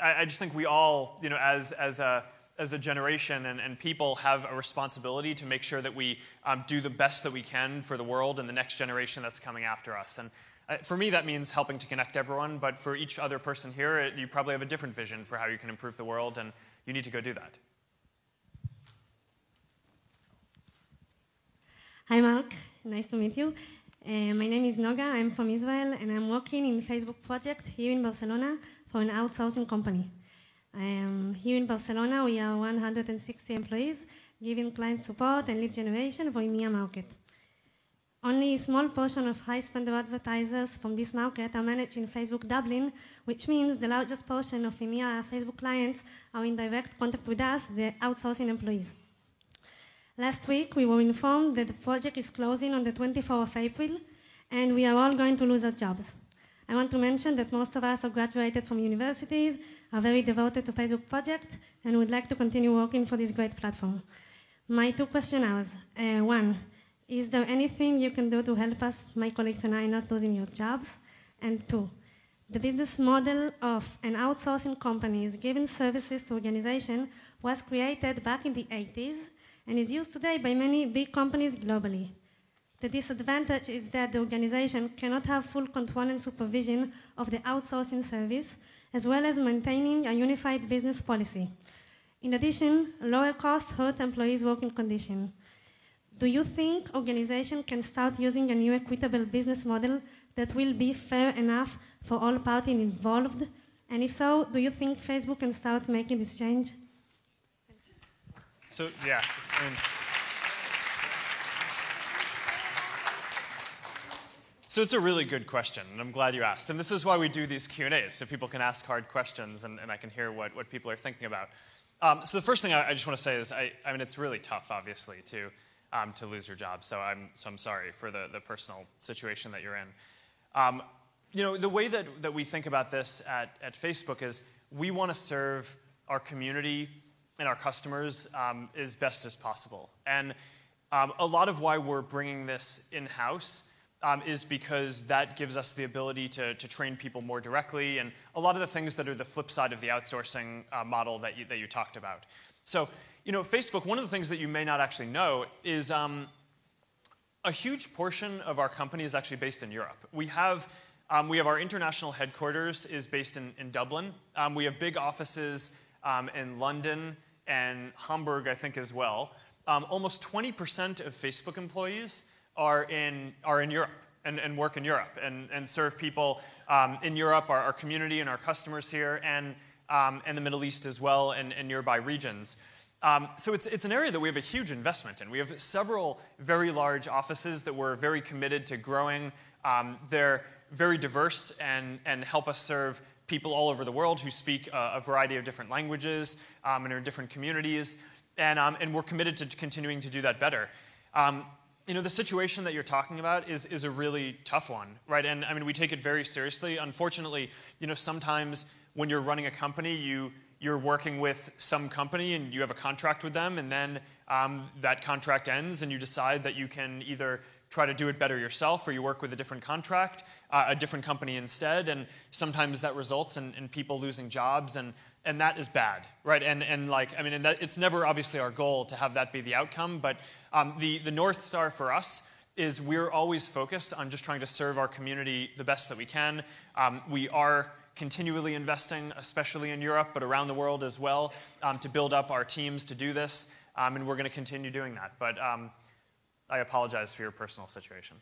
I just think we all, as a generation and people have a responsibility to make sure that we do the best that we can for the world and the next generation that's coming after us. And for me, that means helping to connect everyone, but for each other person here, you probably have a different vision for how you can improve the world, and you need to go do that. Hi, Mark. Nice to meet you. My name is Noga. I'm from Israel, and I'm working in Facebook project here in Barcelona for an outsourcing company. Here in Barcelona, we are 160 employees, giving client support and lead generation for EMEA market. Only a small portion of high-spender advertisers from this market are managed in Facebook Dublin, which means the largest portion of EMEA Facebook clients are in direct contact with us, the outsourcing employees. Last week, we were informed that the project is closing on the 24th of April, and we are all going to lose our jobs. I want to mention that most of us are graduated from universities, are very devoted to Facebook project, and would like to continue working for this great platform. My two questions are, one, is there anything you can do to help us, my colleagues and I, not losing your jobs? And two, the business model of an outsourcing companies giving services to organizations was created back in the 80s and is used today by many big companies globally. The disadvantage is that the organization cannot have full control and supervision of the outsourcing service, as well as maintaining a unified business policy. In addition, lower costs hurt employees' working conditions. Do you think organizations can start using a new equitable business model that will be fair enough for all parties involved? And if so, do you think Facebook can start making this change? So, yeah. So it's a really good question, and I'm glad you asked. And this is why we do these Q&As, so people can ask hard questions and I can hear what people are thinking about. So the first thing I just want to say is, I mean, it's really tough, obviously, to lose your job. So I'm sorry for the personal situation that you're in. The way that we think about this at Facebook is we want to serve our community and our customers as best as possible. And a lot of why we're bringing this in-house is because that gives us the ability to train people more directly, and a lot of the things that are the flip side of the outsourcing model that you talked about. So, Facebook, one of the things that you may not actually know is a huge portion of our company is actually based in Europe. We have our international headquarters is based in Dublin. We have big offices in London and Hamburg, I think, as well. Almost 20% of Facebook employees are in Europe and work in Europe and serve people in Europe, our community and our customers here, and the Middle East as well, and nearby regions. So it's an area that we have a huge investment in. We have several very large offices that we're very committed to growing. They're very diverse and help us serve people all over the world who speak a variety of different languages and are in different communities. And we're committed to continuing to do that better. The situation that you're talking about is a really tough one, right? And I mean, we take it very seriously. Unfortunately, sometimes when you're running a company, you're working with some company and you have a contract with them, and then that contract ends and you decide that you can either try to do it better yourself or you work with a different company instead, and sometimes that results in people losing jobs, and that is bad, right? And it's never obviously our goal to have that be the outcome, but the North Star for us is we're always focused on just trying to serve our community the best that we can. We are continually investing, especially in Europe, but around the world as well, to build up our teams to do this, and we're going to continue doing that. But I apologize for your personal situation.